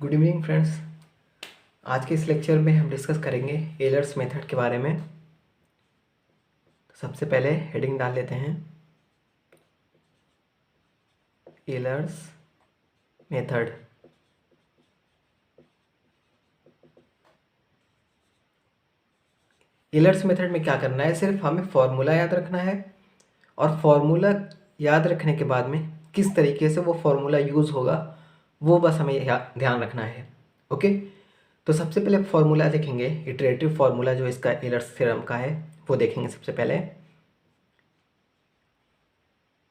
Good evening friends. आज के इस लेक्चर में हम डिस्कस करेंगे एलर्स मेथड के बारे में। सबसे पहले हेडिंग डाल लेते हैं, एलर्स मेथड। एलर्स मेथड में क्या करना है, सिर्फ हमें फॉर्मूला याद रखना है और फॉर्मूला याद रखने के बाद में किस तरीके से वो फॉर्मूला यूज़ होगा वो बस हमें ध्यान रखना है। ओके, तो सबसे पहले फॉर्मूला देखेंगे, इटरेटिव फार्मूला जो इसका एलर्स थ्योरम का है वो देखेंगे। सबसे पहले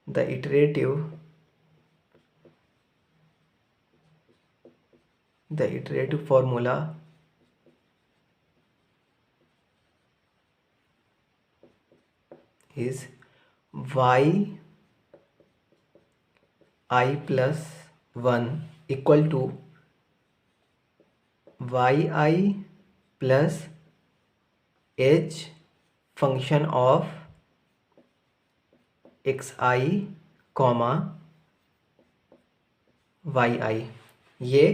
the iterative formula is yi plus 1 equal to yi plus h function of xi comma yi, ये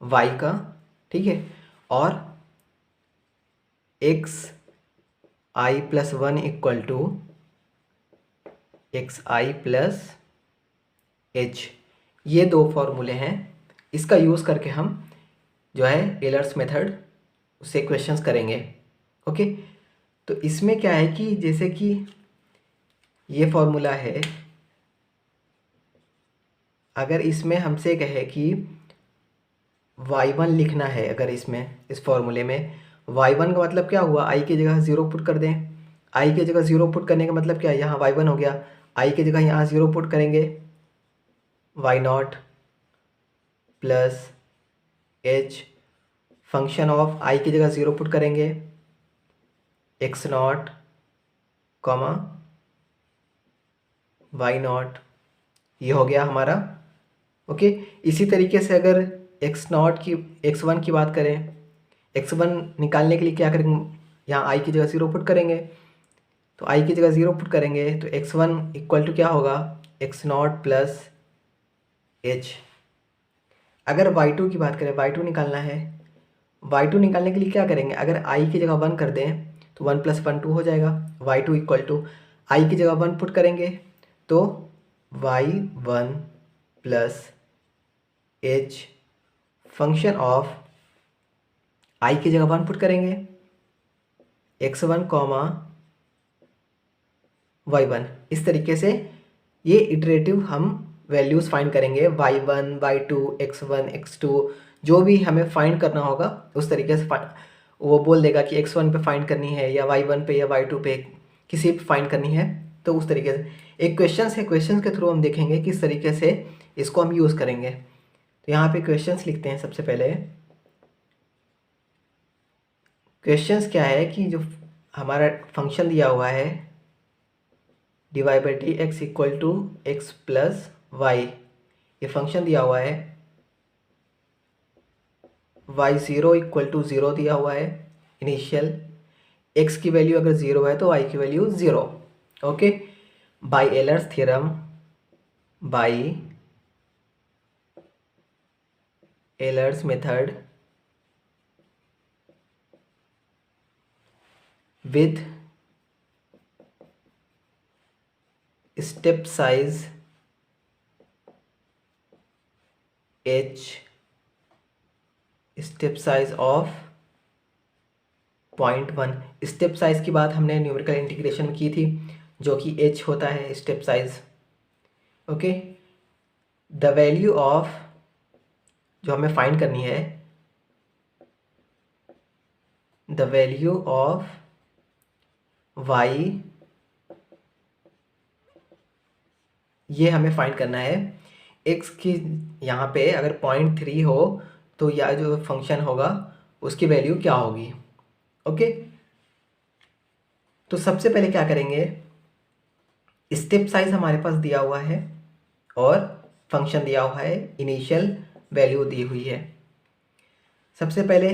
y का, ठीक है, और x i plus 1 equal to x i plus h, ये दो फॉर्मूले हैं। इसका यूज़ करके हम जो है एलर्स मेथड उससे क्वेश्चंस करेंगे। ओके, तो इसमें क्या है कि जैसे कि ये फॉर्मूला है, अगर इसमें हमसे कहे कि y1 लिखना है, अगर इसमें इस फॉर्मूले में y1 का मतलब क्या हुआ, i की जगह 0 पुट कर दें। i की जगह 0 पुट करने का मतलब क्या है, यहाँ y1 हो गया, i की जगह यहाँ 0 पुट करेंगे, y0 plus h function of i की जगह 0 पुट करेंगे, x0 कॉमा y0, ये हो गया हमारा। ओके, इसी तरीके से अगर x1 की बात करें, x1 निकालने के लिए क्या करेंगे, यहाँ i की जगह 0 पुट करेंगे, तो i की जगह 0 पुट करेंगे तो x1 इक्वल टू क्या होगा, x0 प्लस h। अगर y2 की बात करें, y2 निकालना है, y2 निकालने के लिए क्या करेंगे, अगर i की जगह 1 कर दें तो 1 प्लस 1 2 हो जाएगा, y2 इक्वल टू i की जगह 1 पुट करेंगे तो y1 plus h function of i की जगह 1 पुट करेंगे, x1 कॉमा y1। इस तरीके से ये इटरेटिव हम वैल्यूज़ फाइंड करेंगे, y1 y2 x1 x2, जो भी हमें फाइंड करना होगा उस तरीके से वो बोल देगा कि x1 पे फाइंड करनी है या y1 पे या y2 पे किसी पे फाइंड करनी है। तो उस तरीके से एक क्वेश्चन है, क्वेश्चन के थ्रू हम देखेंगे किस तरीके से इसको हम यूज़ करेंगे। तो यहाँ पे क्वेश्चंस लिखते हैं। सबसे पहले क्वेश्चंस क्या है कि जो हमारा फंक्शन दिया हुआ है dy by d x equal to x plus y, ये फंक्शन दिया हुआ है, y0 इक्वल टू 0 दिया हुआ है इनिशियल, x की वैल्यू अगर 0 है तो y की value 0। Okay, by Euler's theorem, by Euler's method with step size h, step size of 0.1। Step size की बात हमने न्यूमेरिकल इंटीग्रेशन में की थी, जो कि h होता है step size. Okay, the value of जो हमें फाइंड करनी है, द वैल्यू ऑफ y, ये हमें फाइंड करना है। x की यहाँ पे अगर 0.3 हो तो यह जो फंक्शन होगा उसकी वैल्यू क्या होगी। ओके, तो सबसे पहले क्या करेंगे, स्टेप साइज हमारे पास दिया हुआ है और फंक्शन दिया हुआ है, इनिशियल वैल्यू दी हुई है। सबसे पहले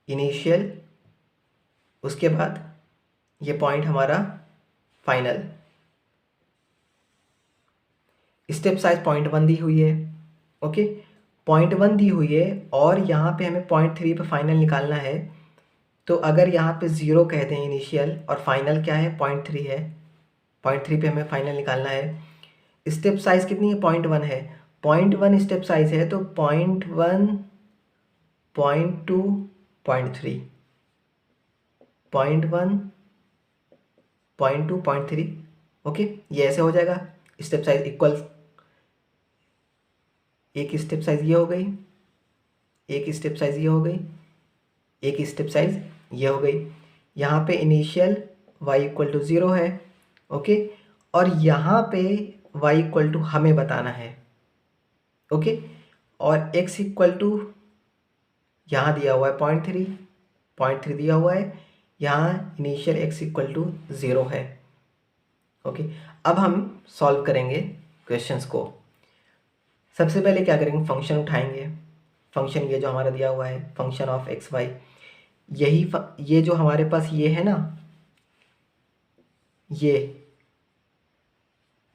इनिशियल, उसके बाद ये पॉइंट हमारा फाइनल। स्टेप साइज 0.1 दी हुई है। ओके, 0.1 दी हुई है और यहाँ पे हमें 0.3 पे फाइनल निकालना है। तो अगर यहाँ पे 0 कह दें इनिशियल और फाइनल क्या है 0.3 है, 0.3 पे हमें फाइनल निकालना है। स्टेप साइज़ कितनी है 0.1 है, 0.1 स्टेप साइज़ है तो 0.1 0.2 0.3 0.1 0.2 0.3 ओके। ये ऐसे हो जाएगा स्टेप साइज इक्वल, एक स्टेप साइज ये हो गई, एक स्टेप साइज ये हो गई, एक स्टेप साइज ये हो गई। यहाँ पे इनिशियल y इक्वल टू 0 है ओके, और यहाँ पे y इक्वल टू हमें बताना है ओके, और x इक्वल टू यहाँ दिया हुआ है 0.3 दिया हुआ है, यहाँ इनिशियल x इक्वल टू 0 है ओके। अब हम सॉल्व करेंगे क्वेश्चंस को। सबसे पहले क्या करेंगे, फंक्शन उठाएंगे। फंक्शन ये जो हमारा दिया हुआ है फंक्शन ऑफ एक्स वाई, ये जो हमारे पास ये है ना,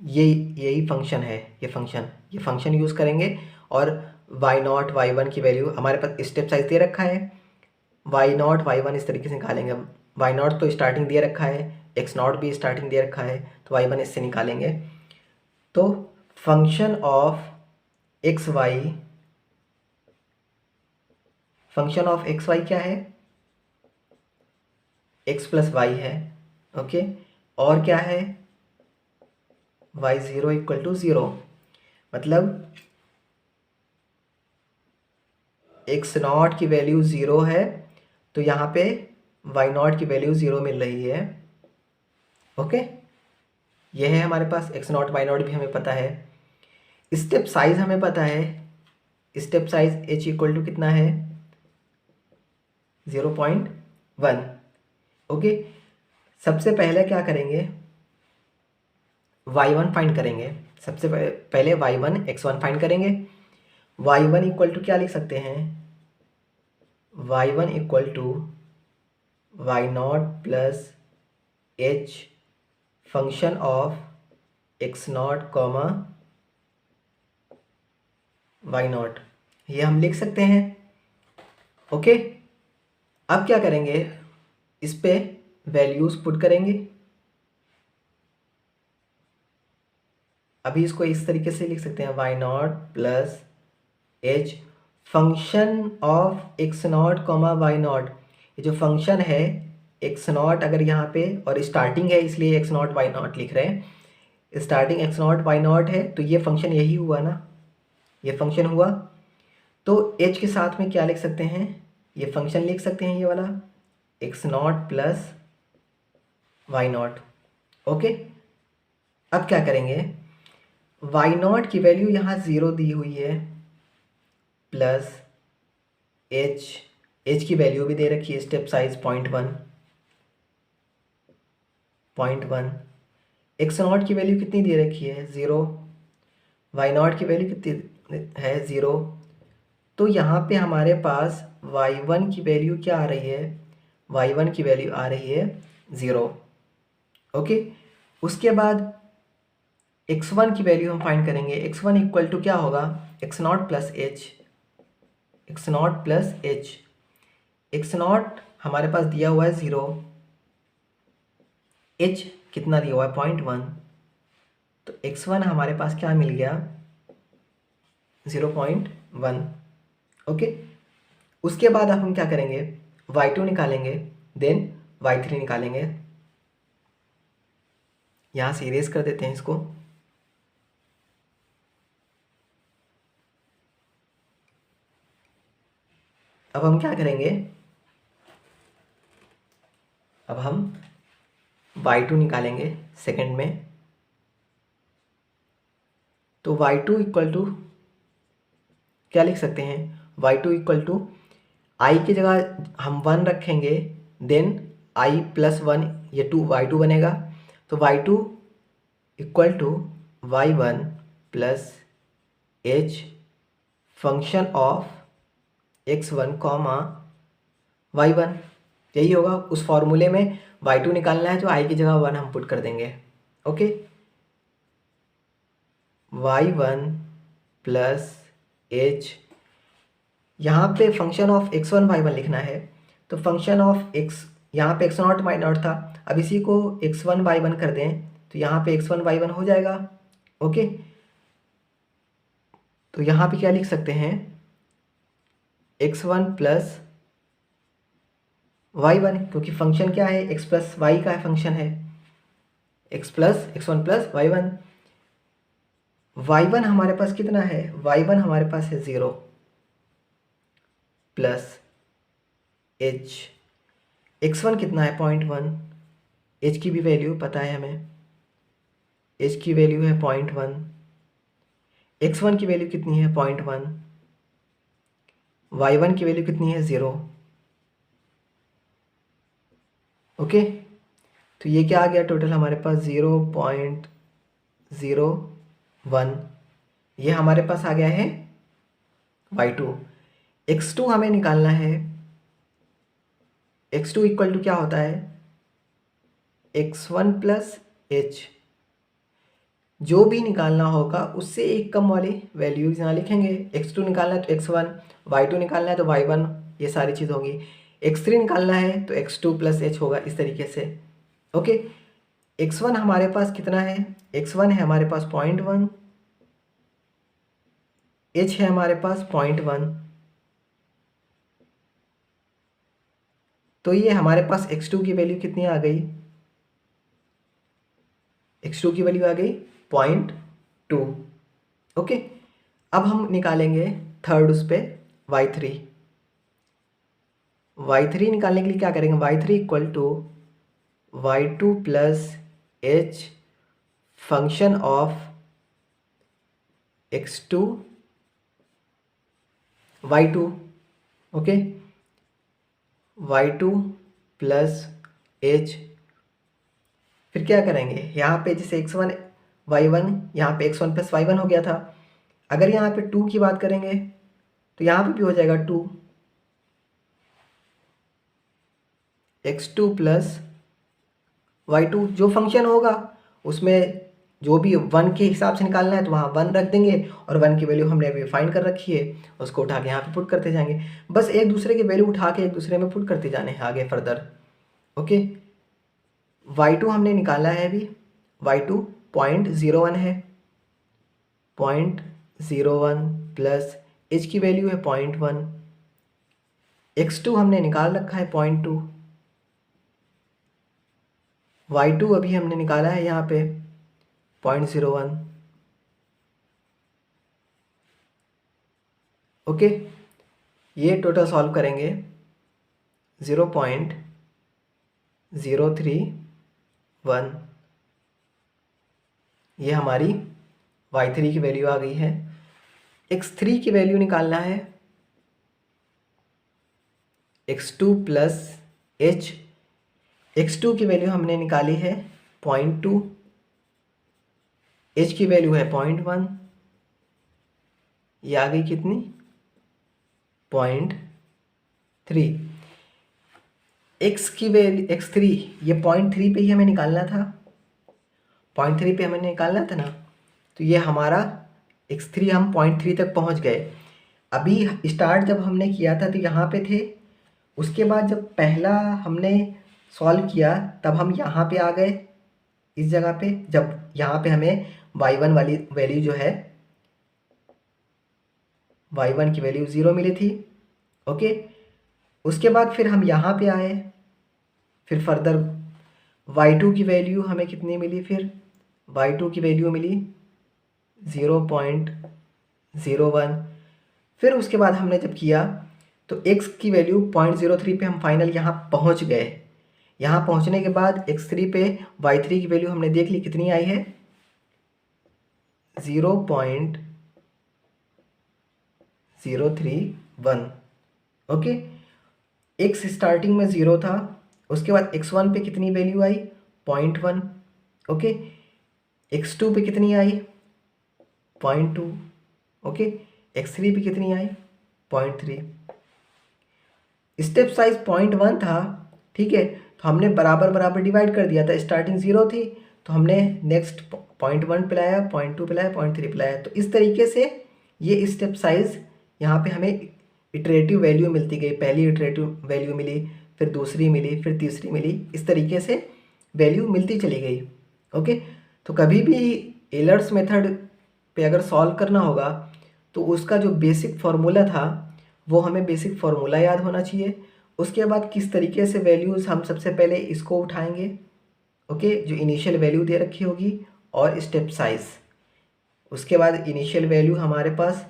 यही फंक्शन है, ये फंक्शन यूज़ करेंगे और y0 y1 की वैल्यू हमारे पास स्टेप साइज दे रखा है, y0 y1 इस तरीके से निकालेंगे। y0 तो स्टार्टिंग दे रखा है, x0 भी स्टार्टिंग दे रखा है, तो y1 इससे निकालेंगे। तो फंक्शन ऑफ एक्स वाई क्या है, x प्लस वाई है ओके, और क्या है y0 इक्वल टू 0, मतलब x0 की वैल्यू 0 है तो यहाँ पे y0 की वैल्यू 0 मिल रही है ओके। ये है हमारे पास x0 y0 भी हमें पता है। स्टेप साइज हमें पता है, step size h equal to कितना है 0.1 ओके। सबसे पहले क्या करेंगे, y1 फाइंड करेंगे। सबसे पहले y1 x1 फाइंड करेंगे। y1 इक्वल टू क्या लिख सकते हैं, y1 equal to y0 plus h function of x0 comma y0, ये हम लिख सकते हैं ओके। अब क्या करेंगे, इस पे वैल्यूज़ पुट करेंगे। अभी इसको इस तरीके से लिख सकते हैं y0 plus h function of x0 comma y0। ये जो फंक्शन है x0 अगर यहाँ पे और स्टार्टिंग है इसलिए x0 y0 लिख रहे हैं, स्टार्टिंग x0 y0 है तो ये फंक्शन यही हुआ ना, ये फंक्शन हुआ। तो h के साथ में क्या लिख सकते हैं, ये फंक्शन लिख सकते हैं, ये वाला x0 प्लस y0 ओके। अब क्या करेंगे, y0 की वैल्यू यहाँ 0 दी हुई है प्लस h की वैल्यू भी दे रखी है, स्टेप साइज 0.1 x0 की वैल्यू कितनी दे रखी है 0, y0 की वैल्यू कितनी है 0। तो यहाँ पे हमारे पास y1 की वैल्यू क्या आ रही है, y1 की वैल्यू आ रही है 0 ओके। उसके बाद x1 की वैल्यू हम फाइंड करेंगे। x1 इक्वल टू क्या होगा, x0 प्लस h, x0 हमारे पास दिया हुआ है 0, h कितना दिया हुआ है 0.1, तो x1 हमारे पास क्या मिल गया 0.1 ओके। उसके बाद अब हम क्या करेंगे, y2 निकालेंगे, देन y3 निकालेंगे। यहाँ से इरेज कर देते हैं इसको। अब हम क्या करेंगे, अब हम y2 निकालेंगे सेकंड में। तो y2 इक्वल टू क्या लिख सकते हैं, y2 इक्वल टू i की जगह हम 1 रखेंगे, देन i प्लस 1 ये y2 बनेगा। तो y2 equal to y1 plus h function of x1 comma y1, यही होगा। उस फॉर्मूले में y2 निकालना है, जो i की जगह 1 हम पुट कर देंगे ओके। y1 प्लस h यहाँ पे फंक्शन ऑफ x1 y1 लिखना है, तो फंक्शन ऑफ x यहाँ पे x0 y0 था, अब इसी को x1 y1 कर दें तो यहाँ पे x1 y1 हो जाएगा। ओके, तो यहाँ पे क्या लिख सकते हैं, x1 प्लस y1, क्योंकि फंक्शन क्या है, x प्लस वाई का फंक्शन है, x1 प्लस y1 हमारे पास कितना है, y1 हमारे पास है 0 प्लस h, x1 कितना है 0.1, h की भी वैल्यू पता है हमें, h की वैल्यू है 0.1, x1 की वैल्यू कितनी है 0.1, y1 की वैल्यू कितनी है 0। ओके, तो ये क्या आ गया टोटल हमारे पास 0.01, ये हमारे पास आ गया है y2। x2 हमें निकालना है, x2 इक्वल टू क्या होता है, x1 प्लस h, जो भी निकालना होगा उससे एक कम वाली वैल्यूज यहाँ लिखेंगे। x2 निकालना है तो x1, y2 निकालना है तो y1, ये सारी चीज़ होगी। x3 निकालना है तो x2 प्लस h होगा, इस तरीके से। ओके, x1 हमारे पास कितना है, x1 है हमारे पास 0.1, h है हमारे पास 0.1, तो ये हमारे पास x2 की वैल्यू कितनी आ गई, x2 की वैल्यू आ गई 0.2। ओके, अब हम निकालेंगे थर्ड उस पे y3। y3 निकालने के लिए क्या करेंगे, y3 equal to y2 plus h function of x2 y2। Okay, y2 plus h, फिर क्या करेंगे, यहाँ पे जैसे x1 y1, यहाँ पे x1 प्लस y1 हो गया था, अगर यहाँ पे 2 की बात करेंगे तो यहाँ पे भी हो जाएगा 2, x2 प्लस y2, जो फंक्शन होगा उसमें जो भी 1 के हिसाब से निकालना है तो वहाँ 1 रख देंगे, और 1 की वैल्यू हमने अभी फाइंड कर रखी है, उसको उठा के यहाँ पे पुट करते जाएंगे। बस एक दूसरे की वैल्यू उठा के एक दूसरे में पुट करते जाने हैं आगे फर्दर। ओके, y2 हमने निकाला है अभी, y2 0.01 है, 0.01 प्लस h की वैल्यू है 0.1, x2 हमने निकाल रखा है 0.2, y2 अभी हमने निकाला है यहाँ पे 0.01। ओके, ये टोटल सॉल्व करेंगे 0.031, ये हमारी y3 की वैल्यू आ गई है। x3 की वैल्यू निकालना है, x2 प्लस h, x2 की वैल्यू हमने निकाली है 0.2, h की वैल्यू है 0.1, ये आ गई कितनी 0.3। x की वैल्यू x3, ये 0.3 पे ही हमें निकालना था, 0.3 पे हमें निकालना था ना, तो ये हमारा x3 हम 0.3 तक पहुंच गए। अभी स्टार्ट जब हमने किया था तो यहाँ पे थे, उसके बाद जब पहला हमने सॉल्व किया तब हम यहाँ पे आ गए इस जगह पे, जब यहाँ पे हमें y1 वाली वैल्यू जो है, y1 की वैल्यू 0 मिली थी। ओके, उसके बाद फिर हम यहाँ पे आए, फिर फर्दर y2 की वैल्यू हमें कितनी मिली, फिर y2 की वैल्यू मिली 0.01, फिर उसके बाद हमने जब किया तो x की वैल्यू 0.03 पे हम फाइनल यहाँ पहुँच गए। यहाँ पहुँचने के बाद x3 पे y3 की वैल्यू हमने देख ली कितनी आई है, 0.031। ओके, x स्टार्टिंग में 0 था, उसके बाद x1 पे कितनी वैल्यू आई 0.1। ओके, x2 पे कितनी आई 0.2। ओके, x3 पे कितनी आई 0.3। स्टेप साइज 0.1 था, ठीक है, तो हमने बराबर बराबर डिवाइड कर दिया था, स्टार्टिंग 0 थी तो हमने नेक्स्ट 0.1 पिलाया, 0.2 पिलाया, 0.3 पिलाया, तो इस तरीके से ये स्टेप साइज यहाँ पे हमें इटरेटिव वैल्यू मिलती गई, पहली इटरेटिव वैल्यू मिली, फिर दूसरी मिली, फिर तीसरी मिली, इस तरीके से वैल्यू मिलती चली गई। ओके, तो कभी भी एलर्स मेथड पे अगर सॉल्व करना होगा तो उसका जो बेसिक फार्मूला था वो हमें बेसिक फार्मूला याद होना चाहिए। उसके बाद किस तरीके से वैल्यूज़ हम सबसे पहले इसको उठाएंगे, ओके, जो इनिशियल वैल्यू दे रखी होगी और स्टेप साइज। उसके बाद इनिशियल वैल्यू हमारे पास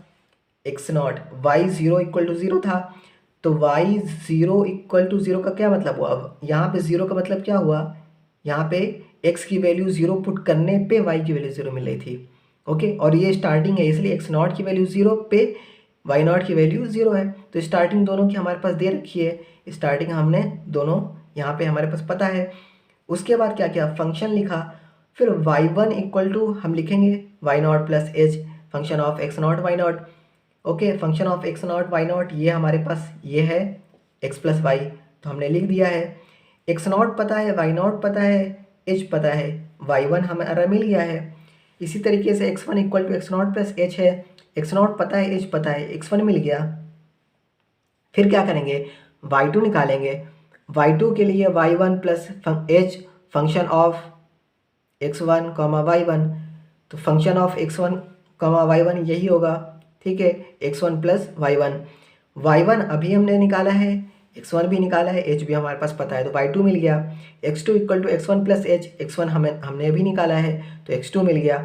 x naught, y zero equal to zero था, तो y zero equal to zero का क्या मतलब हुआ? अब यहाँ पे ज़ीरो का मतलब क्या हुआ? यहाँ पे एक्स की वैल्यू ज़ीरो पुट करने पे वाई की वैल्यू ज़ीरो मिल रही थी। ओके, और ये स्टार्टिंग है, इसलिए एक्स नॉट की वैल्यू ज़ीरो पे वाई नॉट की वैल्यू ज़ीरो है, तो स्टार्टिंग दोनों की हमारे पास दे रखी है, स्टार्टिंग हमने दोनों यहाँ पे हमारे पास पता है। उसके बाद क्या किया, फंक्शन लिखा, फिर y1 इक्वल टू हम लिखेंगे y naught plus h function of x naught y naught. Okay, function of x naught y naught ये हमारे पास ये है एक्स प्लस वाई, तो हमने लिख दिया है। एक्स नॉट पता है, वाई नॉट पता है, एच पता है, y1 हमारा मिल गया है। इसी तरीके से x1 equal to x naught plus h है, एक्स नॉट पता है, एच पता है, x1 मिल गया। फिर क्या करेंगे, y2 निकालेंगे। y2 के लिए y1 plus h function of x1 comma y1, तो function of x1 comma y1 यही होगा, ठीक है, x1 प्लस y1 अभी हमने निकाला है, x1 भी निकाला है, h भी हमारे पास पता है, तो y2 मिल गया। x2 equal to x1 plus H, x1 हमने भी निकाला है, तो x2 मिल गया।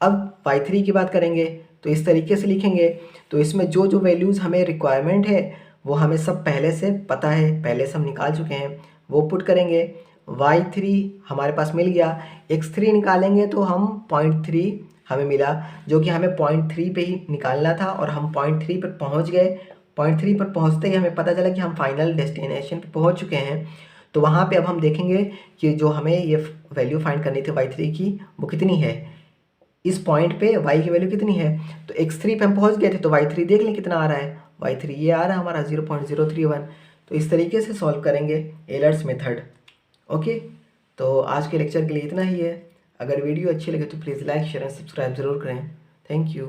अब y3 की बात करेंगे तो इस तरीके से लिखेंगे, तो इसमें जो जो वैल्यूज़ हमें रिक्वायरमेंट है वो हमें सब पहले से पता है, पहले से हम निकाल चुके हैं, वो पुट करेंगे। y3 हमारे पास मिल गया, x3 निकालेंगे तो हम 0.3 हमें मिला, जो कि हमें 0.3 पे ही निकालना था और हम 0.3 पर पहुंच गए। 0.3 पर पहुंचते ही हमें पता चला कि हम फाइनल डेस्टिनेशन पे पहुंच चुके हैं। तो वहाँ पे अब हम देखेंगे कि जो हमें ये वैल्यू फाइंड करनी थी y3 की वो कितनी है, इस पॉइंट पे y की वैल्यू कितनी है। तो x3 पे हम पहुँच गए थे, तो y3 देख लें कितना आ रहा है, y3 ये आ रहा है हमारा 0.031। तो इस तरीके से सॉल्व करेंगे एलर्स मेथड। ओके, तो आज के लेक्चर के लिए इतना ही है। अगर वीडियो अच्छी लगे तो please like share and subscribe ज़रूर करें। Thank you.